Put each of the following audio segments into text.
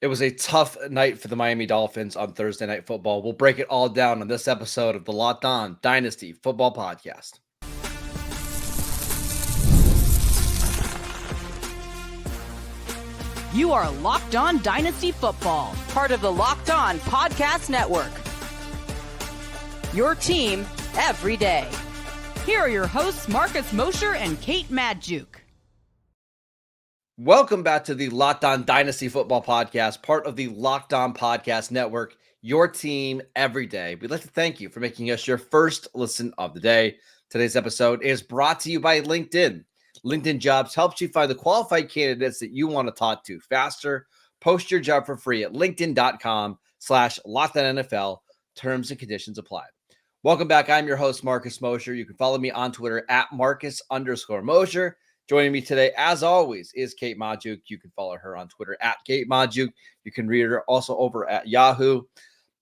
It was a tough night for the Miami Dolphins on Thursday Night Football. We'll break it all down on this episode of the Locked On Dynasty Football Podcast. You are Locked On Dynasty Football, part of the Locked On Podcast Network. Your team every day. Here are your hosts, Marcus Mosher and Kate Madjuk. Welcome back to the Locked On Dynasty Football Podcast, part of the Locked On Podcast Network, your team every day. We'd like to thank you for making us your first listen of the day. Today's episode is brought to you by LinkedIn. LinkedIn Jobs helps you find the qualified candidates that you want to talk to faster. Post your job for free at linkedin.com/LockedOnNFL. Terms and conditions apply. Welcome back. I'm your host, Marcus Mosher. You can follow me on Twitter at Marcus_Mosher. Joining me today, as always, is Kate Madjuk. You can follow her on Twitter at Kate Madjuk. You can read her also over at Yahoo.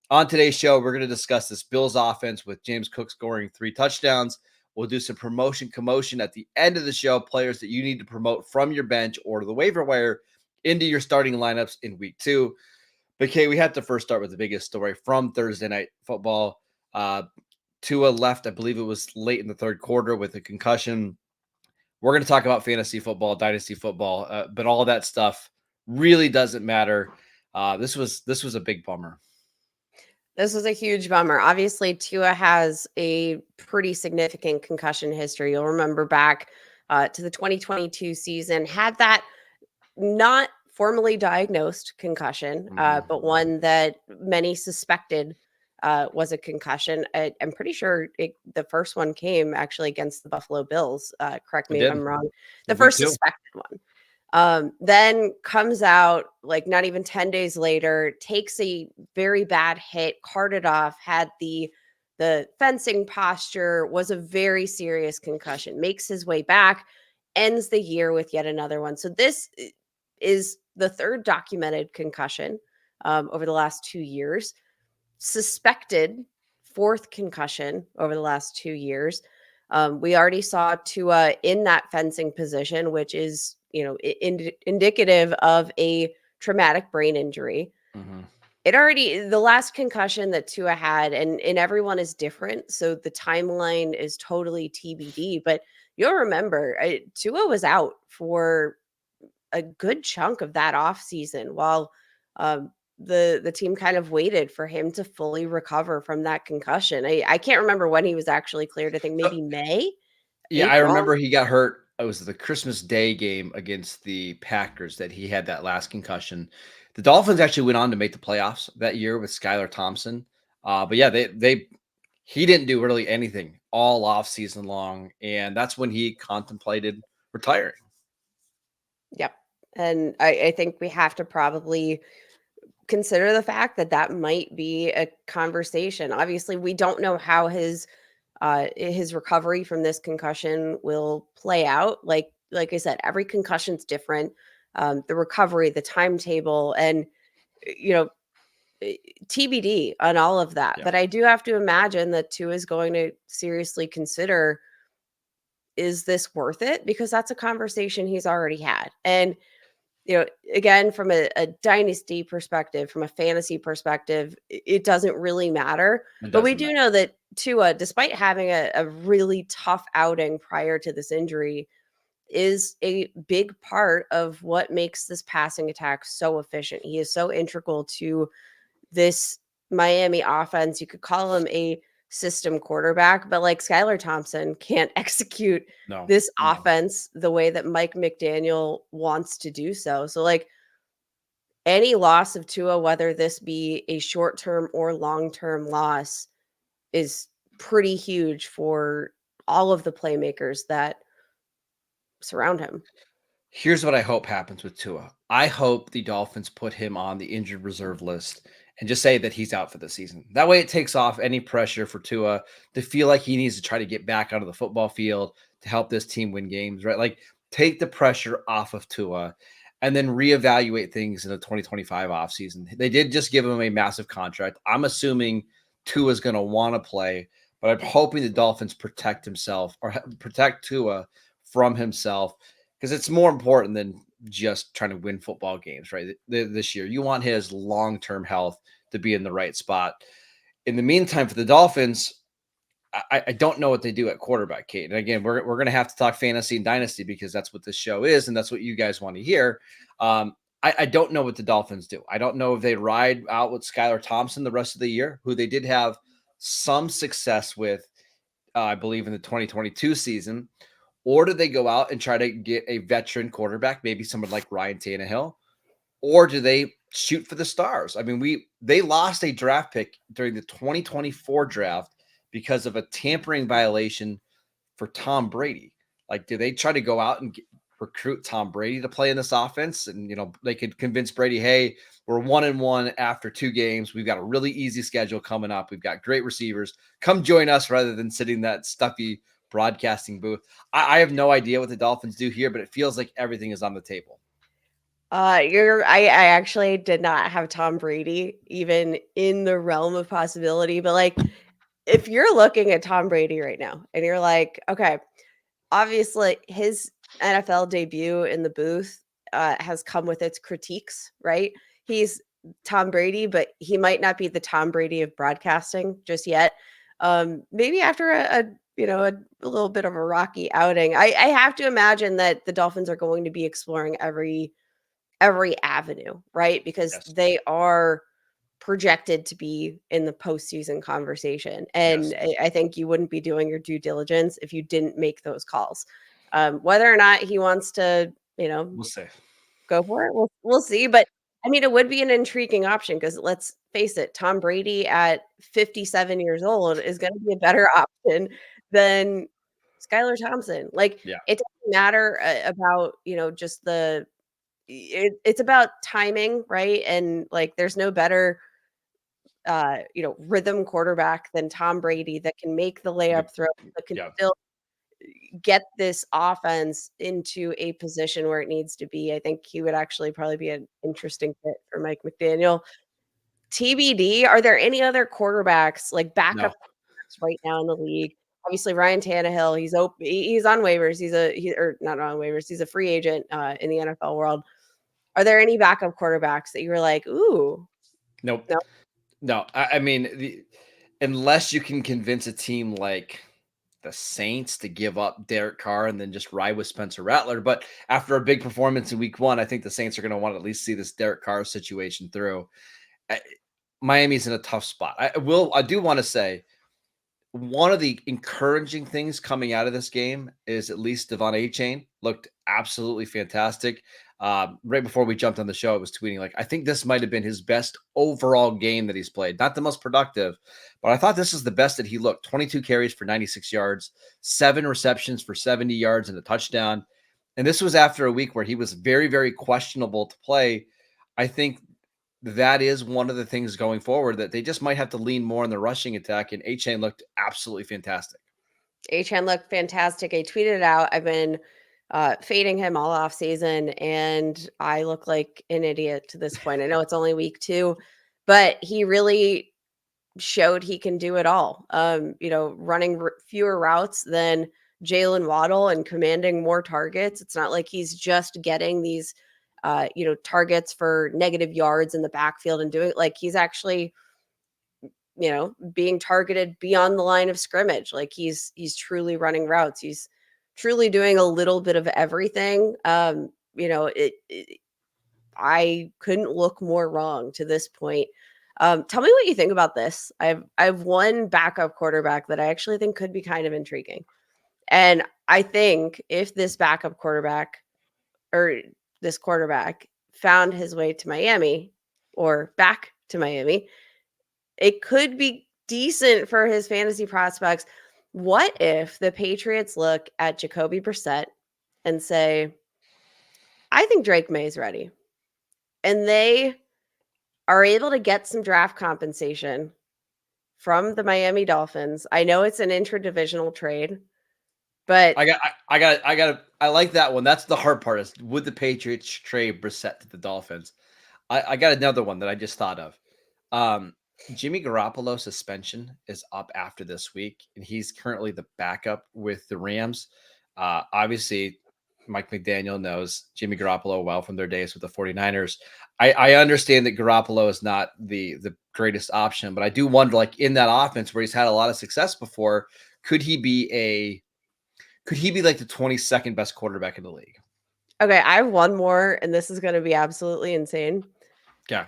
On today's show, we're going to discuss this Bills offense with James Cook scoring 3 touchdowns. We'll do some commotion at the end of the show, players that you need to promote from your bench or the waiver wire into your starting lineups in week 2. But Kate, we have to first start with the biggest story from Thursday Night Football. Tua left, I believe it was late in the third quarter with a concussion. We're going to talk about fantasy football, dynasty football, but all that stuff really doesn't matter. This was a big bummer. This was a huge bummer. Obviously, Tua has a pretty significant concussion history. You'll remember back to the 2022 season, had that not formally diagnosed concussion, but one that many suspected was a concussion. I'm pretty sure the first one came actually against the Buffalo Bills. Correct me if I'm wrong. The first suspected one. Then comes out like not even 10 days later, takes a very bad hit, carted off, had the fencing posture, was a very serious concussion, makes his way back, ends the year with yet another one. So this is the third documented concussion over the last 2 years. Suspected 4th concussion over the last 2 years. We already saw Tua in that fencing position, which is, indicative of a traumatic brain injury. The last concussion that Tua had, and everyone is different, so the timeline is totally TBD, but you'll remember Tua was out for a good chunk of that offseason while the team kind of waited for him to fully recover from that concussion. I can't remember when he was actually cleared. I think maybe May. Yeah, April? I remember he got hurt. It was the Christmas Day game against the Packers that he had that last concussion. The Dolphins actually went on to make the playoffs that year with Skylar Thompson. But yeah, he didn't do really anything all off season long, and that's when he contemplated retiring. Yep. And I think we have to probably consider the fact that might be a conversation. Obviously, we don't know how his recovery from this concussion will play out. Like I said, every concussion's different. The recovery, the timetable, and TBD on all of that. Yeah. But I do have to imagine that Tua is going to seriously consider, is this worth it? Because that's a conversation he's already had. And again, from a dynasty perspective, from a fantasy perspective, it doesn't really matter. But we do know that Tua, despite having a really tough outing prior to this injury, is a big part of what makes this passing attack so efficient. He is so integral to this Miami offense. You could call him a system quarterback, but like Skylar Thompson can't execute this offense the way that Mike McDaniel wants to do so. So like any loss of Tua, whether this be a short-term or long-term loss, is pretty huge for all of the playmakers that surround him. Here's what I hope happens with Tua. I hope the Dolphins put him on the injured reserve list and just say that he's out for the season. That way it takes off any pressure for Tua to feel like he needs to try to get back onto the football field to help this team win games, right? Like take the pressure off of Tua and then reevaluate things in the 2025 offseason. They did just give him a massive contract. I'm assuming Tua is going to want to play, but I'm hoping the Dolphins protect Tua from himself, because it's more important than just trying to win football games, right? This year, you want his long-term health to be in the right spot. In the meantime, for the Dolphins, I don't know what they do at quarterback, Kate. And again, we're going to have to talk fantasy and dynasty because that's what this show is, and that's what you guys want to hear. I don't know what the Dolphins do. I don't know if they ride out with Skylar Thompson the rest of the year, who they did have some success with, I believe, in the 2022 season, or do they go out and try to get a veteran quarterback, maybe someone like Ryan Tannehill, or do they shoot for the stars? I mean, they lost a draft pick during the 2024 draft because of a tampering violation for Tom Brady. Like, do they try to go out and recruit Tom Brady to play in this offense? And, they could convince Brady, hey, we're 1-1 after 2 games. We've got a really easy schedule coming up. We've got great receivers. Come join us rather than sitting in that stuffy broadcasting booth. I have no idea what the Dolphins do here, but it feels like everything is on the table. I actually did not have Tom Brady even in the realm of possibility, but like, if you're looking at Tom Brady right now and you're like, okay, obviously his NFL debut in the booth has come with its critiques, right? He's Tom Brady, but he might not be the Tom Brady of broadcasting just yet. Maybe after a little bit of a rocky outing, I have to imagine that the Dolphins are going to be exploring every avenue, right? Because Yes. they are projected to be in the postseason conversation. And Yes. I think you wouldn't be doing your due diligence if you didn't make those calls. Whether or not he wants to, We'll see. go for it, we'll see. But I mean, it would be an intriguing option because let's face it, Tom Brady at 57 years old is going to be a better option than Skylar Thompson. Like, Yeah. it doesn't matter about, just it's about timing, right? And like, there's no better rhythm quarterback than Tom Brady that can make the layup throw, that can Yeah. still get this offense into a position where it needs to be. I think he would actually probably be an interesting fit for Mike McDaniel. TBD, are there any other quarterbacks, like backup No. quarterbacks right now in the league? Obviously, Ryan Tannehill, he's on waivers. Or not on waivers. He's a free agent in the NFL world. Are there any backup quarterbacks that you were like, ooh, Nope. no? No. I mean, unless you can convince a team like the Saints to give up Derek Carr and then just ride with Spencer Rattler. But after a big performance in week 1, I think the Saints are going to want to at least see this Derek Carr situation through. Miami's in a tough spot. I do want to say one of the encouraging things coming out of this game is at least Devon Achane looked absolutely fantastic. Right before we jumped on the show, I was tweeting like, I think this might have been his best overall game that he's played. Not the most productive, but I thought this is the best that he looked. 22 carries for 96 yards, 7 receptions for 70 yards and a touchdown. And this was after a week where he was very, very questionable to play. I think that is one of the things going forward that they just might have to lean more on the rushing attack. And A-Chain looked absolutely fantastic. Achane looked fantastic. I tweeted it out. I've been fading him all off season, and I look like an idiot to this point. I know it's only week 2, but he really showed he can do it all. Running fewer routes than Jalen Waddle and commanding more targets. It's not like he's just getting these, targets for negative yards in the backfield and doing it. Like, he's actually, being targeted beyond the line of scrimmage. Like, he's truly running routes. He's truly doing a little bit of everything. I couldn't look more wrong to this point. Tell me what you think about this. I've one backup quarterback that I actually think could be kind of intriguing. And I think if this backup quarterback or this quarterback found his way to Miami or back to Miami, it could be decent for his fantasy prospects. What if the Patriots look at Jacoby Brissett and say, I think Drake May is ready, and they are able to get some draft compensation from the Miami Dolphins? I know it's an intra-divisional trade, but I like that one. That's the hard part is would the Patriots trade Brissett to the Dolphins? I got another one that I just thought of. Jimmy Garoppolo's suspension is up after this week, and he's currently the backup with the Rams. Obviously, Mike McDaniel knows Jimmy Garoppolo well from their days with the 49ers. I understand that Garoppolo is not the greatest option, but I do wonder, like in that offense where he's had a lot of success before, could he be like the 22nd best quarterback in the league? Okay, I have one more, and this is going to be absolutely insane. Yeah.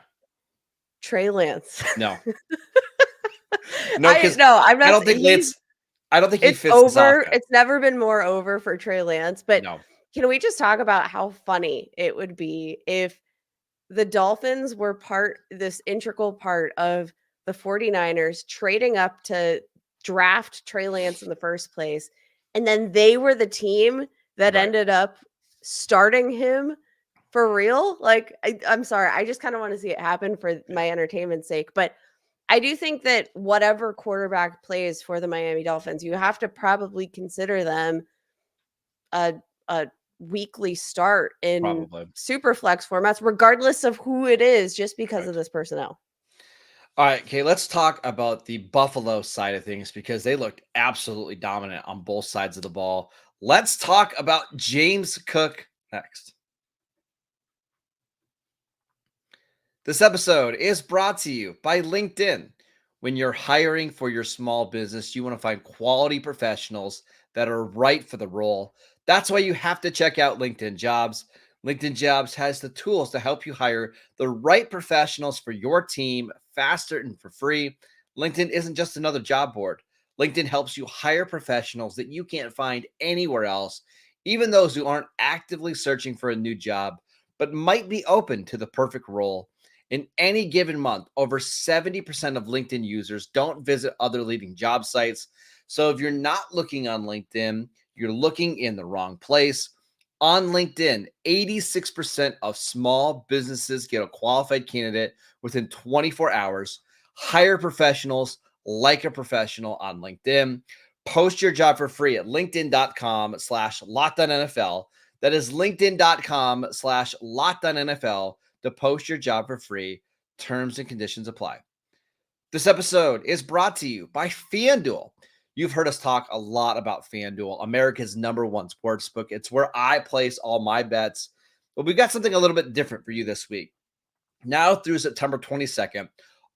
Trey Lance. No. No, because I'm not. I don't think he It's fits this over. offense. It's never been more over for Trey Lance. But No. can we just talk about how funny it would be if the Dolphins were this integral part of the 49ers trading up to draft Trey Lance in the first place, and then they were the team that Right. ended up starting him for real? Like, I'm sorry. I just kind of want to see it happen for my entertainment's sake. But I do think that whatever quarterback plays for the Miami Dolphins, you have to probably consider them a weekly start in Probably. super flex formats, regardless of who it is, just because of this personnel. All right, okay, let's talk about the Buffalo side of things because they looked absolutely dominant on both sides of the ball. Let's talk about James Cook next. This episode is brought to you by LinkedIn. When you're hiring for your small business, you want to find quality professionals that are right for the role. That's why you have to check out LinkedIn Jobs. LinkedIn Jobs has the tools to help you hire the right professionals for your team faster and for free. LinkedIn isn't just another job board. LinkedIn helps you hire professionals that you can't find anywhere else, even those who aren't actively searching for a new job, but might be open to the perfect role. In any given month, over 70% of LinkedIn users don't visit other leading job sites. So if you're not looking on LinkedIn, you're looking in the wrong place. On LinkedIn, 86% of small businesses get a qualified candidate within 24 hours. Hire professionals like a professional on LinkedIn. Post your job for free at linkedin.com/LockedOnNFL. That is linkedin.com/LockedOnNFL to post your job for free. Terms and conditions apply. This episode is brought to you by FanDuel. You've heard us talk a lot about FanDuel, America's #1 sportsbook. It's where I place all my bets. But we've got something a little bit different for you this week. Now through September 22nd,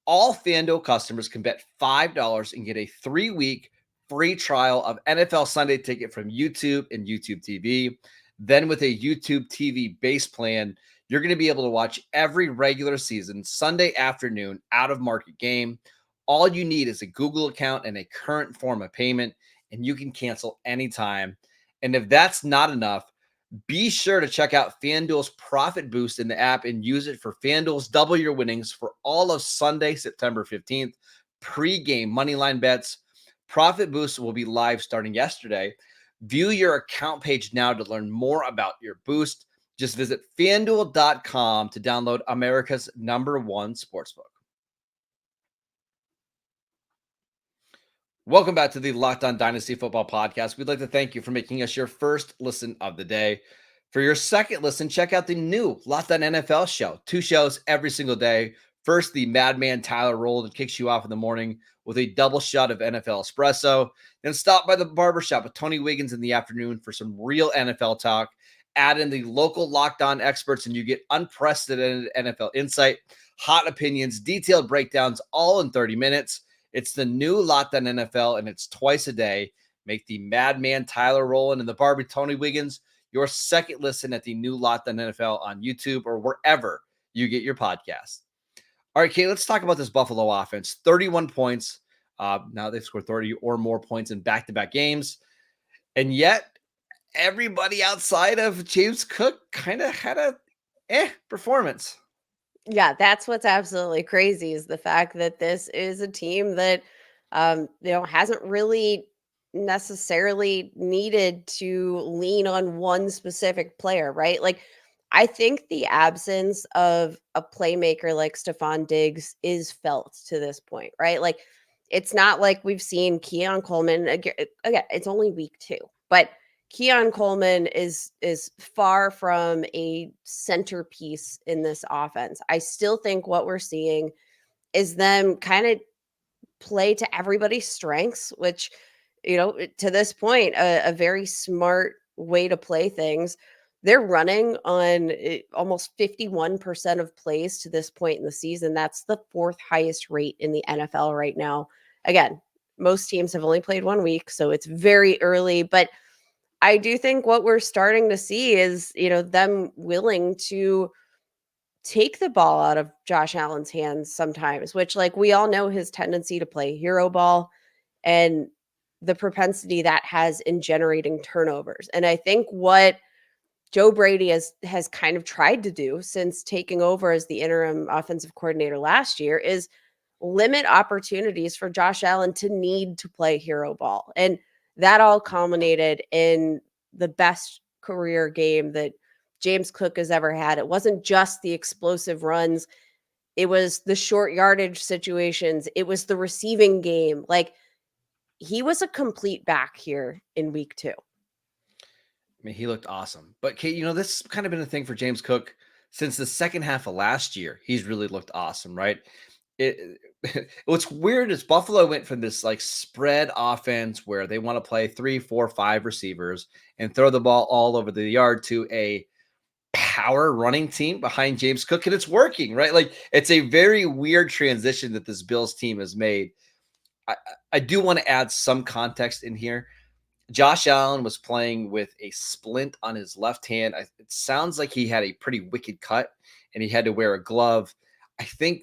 all FanDuel customers can bet $5 and get a 3-week free trial of NFL Sunday Ticket from YouTube and YouTube TV. Then with a YouTube TV base plan, you're going to be able to watch every regular season Sunday afternoon out of market game. All you need is a Google account and a current form of payment, and you can cancel anytime. And if that's not enough, be sure to check out FanDuel's Profit Boost in the app and use it for FanDuel's Double Your Winnings for all of Sunday, September 15th. Pre-game moneyline bets. Profit Boost will be live starting yesterday. View your account page now to learn more about your boost. Just visit FanDuel.com to download America's #1 sportsbook. Welcome back to the Locked On Dynasty Football Podcast. We'd like to thank you for making us your first listen of the day. For your second listen, check out the new Locked On NFL show. 2 shows every single day. First, the madman Tyler Roll that kicks you off in the morning with a double shot of NFL espresso. Then stop by the barbershop with Tony Wiggins in the afternoon for some real NFL talk. Add in the local Locked On experts and you get unprecedented NFL insight, hot opinions, detailed breakdowns, all in 30 minutes. It's the new Locked On NFL, and it's twice a day. Make the madman Tyler Rowland and the Barbie Tony Wiggins your second listen at the new Locked On NFL on YouTube or wherever you get your podcast. All right, Kate, let's talk about this Buffalo offense. 31 points. Now they've scored 30 or more points in back-to-back games. And yet, everybody outside of James Cook kind of had a performance. Yeah, that's what's absolutely crazy is the fact that this is a team that hasn't really necessarily needed to lean on one specific player, right? Like I think the absence of a playmaker like Stephon Diggs is felt to this point, right? Like it's not like we've seen Keon Coleman again, it's only week 2, but Keon Coleman is far from a centerpiece in this offense. I still think what we're seeing is them kind of play to everybody's strengths, which, to this point, a very smart way to play things. They're running on almost 51% of plays to this point in the season. That's the fourth highest rate in the NFL right now. Again, most teams have only played 1 week, so it's very early, but I do think what we're starting to see is, them willing to take the ball out of Josh Allen's hands sometimes, which, like, we all know his tendency to play hero ball and the propensity that has in generating turnovers. And I think what Joe Brady has kind of tried to do since taking over as the interim offensive coordinator last year is limit opportunities for Josh Allen to need to play hero ball. And that all culminated in the best career game that James Cook has ever had. It wasn't just the explosive runs. It was the short yardage situations. It was the receiving game. Like, he was a complete back here in week 2. I mean, he looked awesome. But Kate, this has kind of been a thing for James Cook since the second half of last year. He's really looked awesome, right? What's weird is Buffalo went from this like spread offense where they want to play 3, 4, 5 receivers and throw the ball all over the yard to a power running team behind James Cook, and it's working, right? Like, it's a very weird transition that this Bills team has made. I do want to add some context in here. Josh Allen was playing with a splint on his left hand. It sounds like he had a pretty wicked cut and he had to wear a glove. I think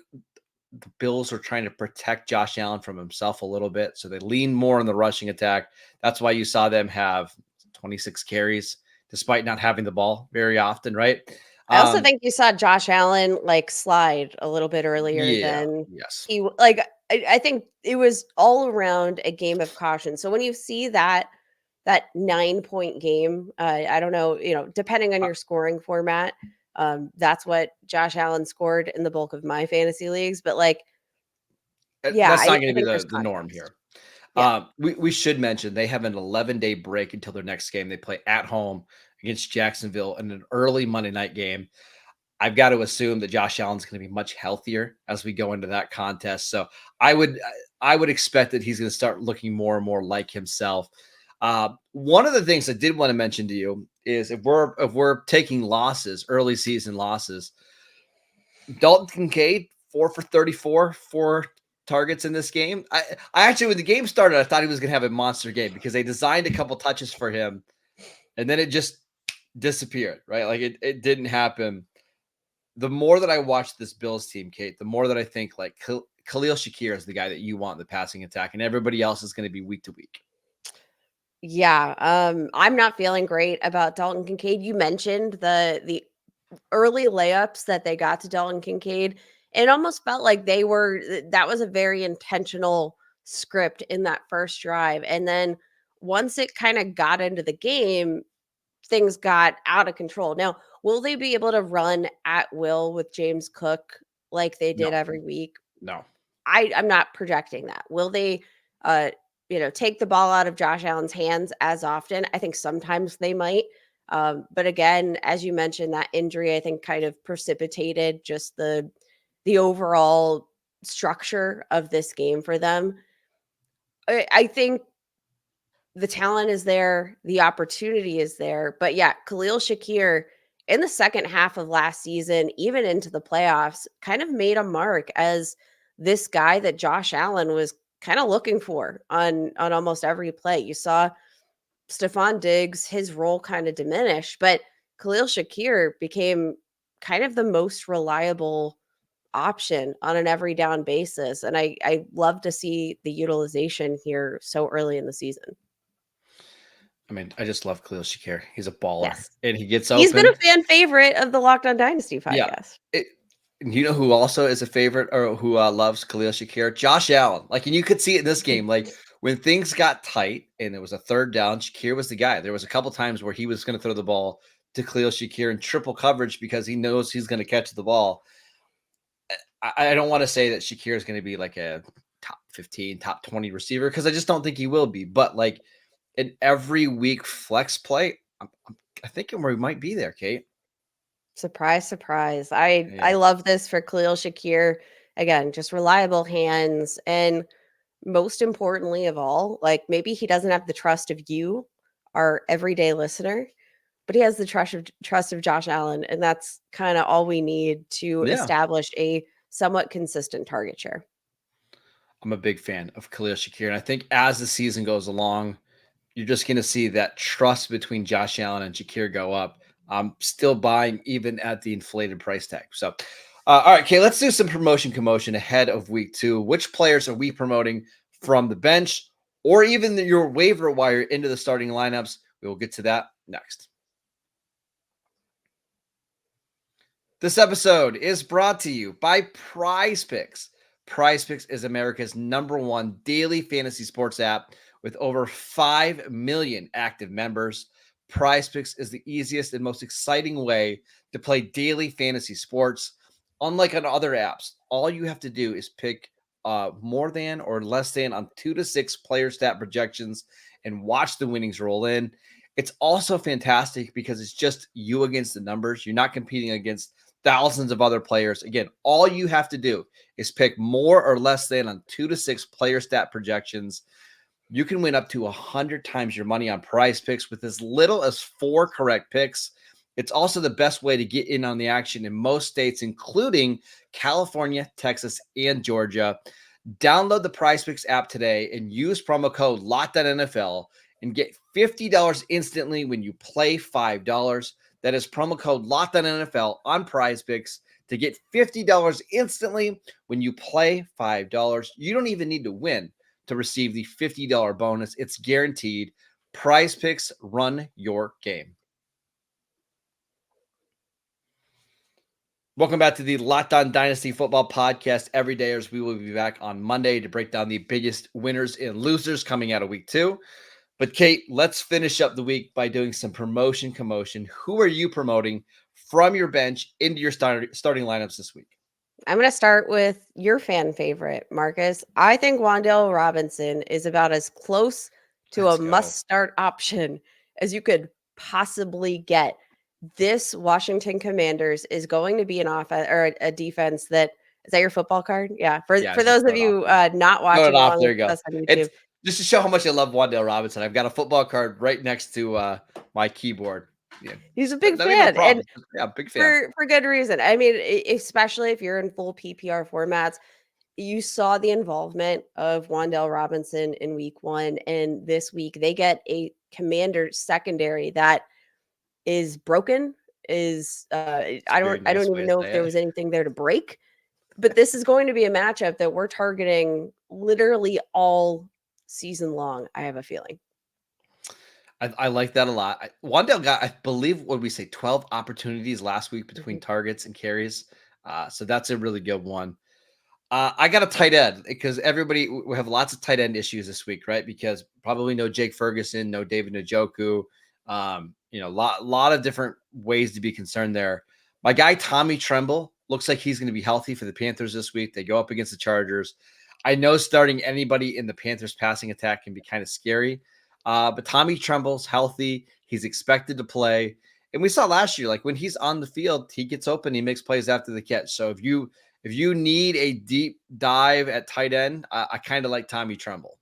the Bills are trying to protect Josh Allen from himself a little bit, so they lean more on the rushing attack. That's why you saw them have 26 carries despite not having the ball very often, right? I also think you saw Josh Allen like slide a little bit earlier than he like. I think it was all around a game of caution. So when you see that 9-point game, I don't know, depending on your scoring format, that's what Josh Allen scored in the bulk of my fantasy leagues. But like, yeah, that's not going to be there's the norm here. Yeah. We should mention they have an 11-day break until their next game. They play at home against Jacksonville in an early Monday night game. I've got to assume that Josh Allen's going to be much healthier as we go into that contest. So I would expect that he's going to start looking more and more like himself. One of the things I did want to mention to you is if we're taking losses, early season losses, Dalton Kincaid 4 for 34, 4 targets in this game. I actually, when the game started, I thought he was going to have a monster game because they designed a couple touches for him and then it just disappeared, right? Like it didn't happen. The more that I watch this Bills team, Kate, the more that I think like Khalil Shakir is the guy that you want in the passing attack, and everybody else is going to be week to week. Yeah, I'm not feeling great about Dalton Kincaid. You mentioned the early layups that they got to Dalton Kincaid. It almost felt like that was a very intentional script in that first drive. And then once it kind of got into the game, things got out of control. Now, will they be able to run at will with James Cook like they did every week? No. I'm not projecting that. Will they take the ball out of Josh Allen's hands as often? I think sometimes they might. But again, as you mentioned, that injury, I think, kind of precipitated just the overall structure of this game for them. I think the talent is there, the opportunity is there. But yeah, Khalil Shakir in the second half of last season, even into the playoffs, kind of made a mark as this guy that Josh Allen was kind of looking for on almost every play. You saw Stephon Diggs, his role kind of diminished, but Khalil Shakir became kind of the most reliable option on an every down basis. And I love to see the utilization here so early in the season. I mean, I just love Khalil Shakir. He's a baller. Yes. And he gets open. He's been a fan favorite of the Locked On Dynasty podcast. Yeah. You know who also is a favorite or who loves Khalil Shakir? Josh Allen. Like, and you could see it in this game. Like, when things got tight and it was a third down, Shakir was the guy. There was a couple times where he was going to throw the ball to Khalil Shakir in triple coverage because he knows he's going to catch the ball. I don't want to say that Shakir is going to be like a top 15, top 20 receiver because I just don't think he will be. But like in every week flex play, I think we might be there, Kate. Surprise, surprise. I love this for Khalil Shakir. Again, just reliable hands. And most importantly of all, like maybe he doesn't have the trust of you, our everyday listener, but he has the trust of Josh Allen, and that's kind of all we need to establish a somewhat consistent target share. I'm a big fan of Khalil Shakir, and I think as the season goes along, you're just going to see that trust between Josh Allen and Shakir go up. I'm still buying even at the inflated price tag. So, all right, okay, let's do some promotion commotion ahead of week 2. Which players are we promoting from the bench or even your waiver wire into the starting lineups? We will get to that next. This episode is brought to you by PrizePicks. PrizePicks is America's #1 daily fantasy sports app with over 5 million active members. PrizePicks is the easiest and most exciting way to play daily fantasy sports. Unlike on other apps, all you have to do is pick more than or less than on 2 to 6 player stat projections and watch the winnings roll in. It's also fantastic because it's just you against the numbers. You're not competing against thousands of other players. Again, all you have to do is pick more or less than on 2 to 6 player stat projections. You can win up to 100 times your money on PrizePicks with as little as 4 correct picks. It's also the best way to get in on the action in most states, including California, Texas, and Georgia. Download the PrizePicks app today and use promo code LOCKEDONNFL and get $50 instantly when you play $5. That is promo code LOCKEDONNFL on PrizePicks to get $50 instantly when you play $5. You don't even need to win to receive the $50 bonus. It's guaranteed. PrizePicks, run your game. Welcome back to the Locked On Dynasty Football Podcast. Everydayers, we will be back on Monday to break down the biggest winners and losers coming out of week 2. But Kate, let's finish up the week by doing some promotion commotion. Who are you promoting from your bench into your starting lineups this week? I'm going to start with your fan favorite, Marcus. I think Wan'Dale Robinson is about as close to a must-start option as you could possibly get. This Washington Commanders is going to be an offense or a defense that is that your football card? Yeah. For those of you not watching along with us on YouTube. Just to show how much I love Wan'Dale Robinson, I've got a football card right next to my keyboard. Yeah. He's a big fan. And big fan. For good reason. I mean, especially if you're in full PPR formats, you saw the involvement of Wan'Dale Robinson in week 1. And this week they get a Commander secondary that is broken. I don't even know if there was anything there to break. But this is going to be a matchup that we're targeting literally all season long, I have a feeling. I like that a lot. Wan'Dale got, I believe, what we say, 12 opportunities last week between targets and carries. So that's a really good one. I got a tight end because we have lots of tight end issues this week, right? Because probably no Jake Ferguson, no David Njoku. Lot of different ways to be concerned there. My guy, Tommy Tremble, looks like he's going to be healthy for the Panthers this week. They go up against the Chargers. I know starting anybody in the Panthers passing attack can be kind of scary. But Tommy Tremble's healthy. He's expected to play. And we saw last year, like when he's on the field, he gets open, he makes plays after the catch. So if you need a deep dive at tight end, I kind of like Tommy Tremble.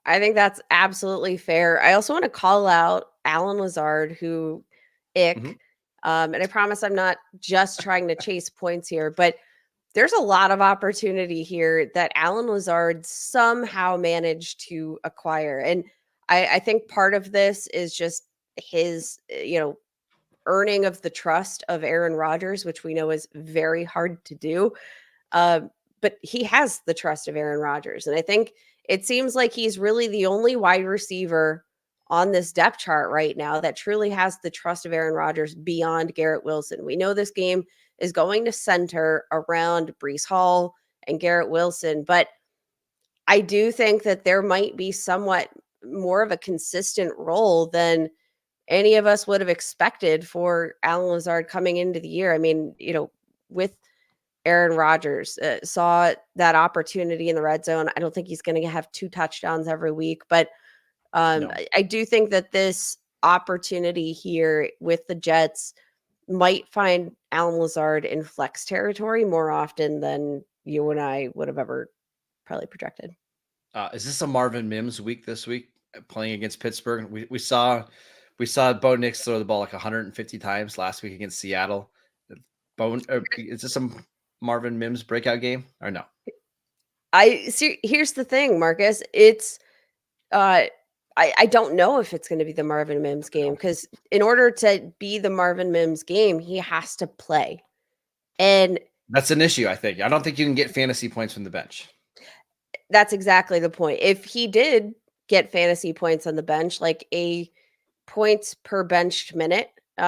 I think that's absolutely fair. I also want to call out Allen Lazard, who and I promise I'm not just trying to chase points here, but there's a lot of opportunity here that Allen Lazard somehow managed to acquire. And I think part of this is just his, earning of the trust of Aaron Rodgers, which we know is very hard to do. But he has the trust of Aaron Rodgers. And I think it seems like he's really the only wide receiver on this depth chart right now that truly has the trust of Aaron Rodgers beyond Garrett Wilson. We know this game is going to center around Breece Hall and Garrett Wilson, but I do think that there might be somewhat more of a consistent role than any of us would have expected for Allen Lazard coming into the year. I mean, with Aaron Rodgers, saw that opportunity in the red zone. I don't think he's going to have 2 touchdowns every week, but no. I do think that this opportunity here with the Jets might find Allen Lazard in flex territory more often than you and I would have ever probably projected. Is this a Marvin Mims week this week? playing against Pittsburgh. We saw Bo Nix throw the ball like 150 times last week against Seattle. Is this some Marvin Mims breakout game or no? I see. Here's the thing, Marcus. It's I don't know if it's going to be the Marvin Mims game, because in order to be the Marvin Mims game, he has to play. And that's an issue, I think. I don't think you can get fantasy points from the bench. That's exactly the point. If he did get fantasy points on the bench, like a points per benched minute, in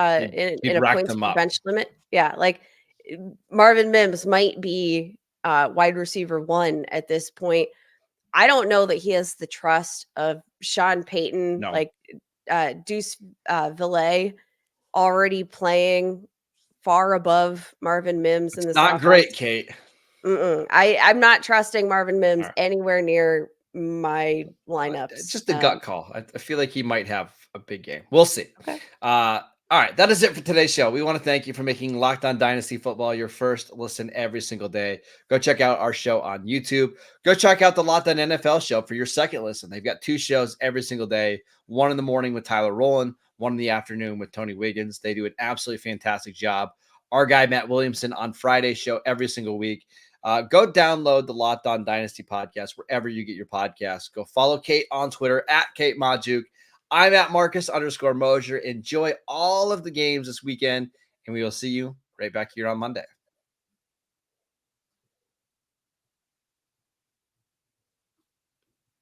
a points per bench limit. Yeah, like Marvin Mims might be wide receiver 1 at this point. I don't know that he has the trust of Sean Payton, like Deuce Villay already playing far above Marvin Mims in this not offense. Great, Kate. I'm not trusting Marvin Mims anywhere near my lineups. It's just a gut call. I feel like he might have a big game. We'll see. Okay. All right, that is it for today's show. We want to thank you for making Locked On Dynasty Football your first listen every single day. Go check out our show on YouTube. Go check out the Locked On NFL show for your second listen. They've got 2 shows every single day, one in the morning with Tyler Rowland, one in the afternoon with Tony Wiggins. They do an absolutely fantastic job. Our guy, Matt Williamson, on Friday's show every single week. Go download the Locked On Dynasty podcast wherever you get your podcasts. Go follow Kate on Twitter at Kate Majuk. I'm at Marcus_Mosier. Enjoy all of the games this weekend, and we will see you right back here on Monday.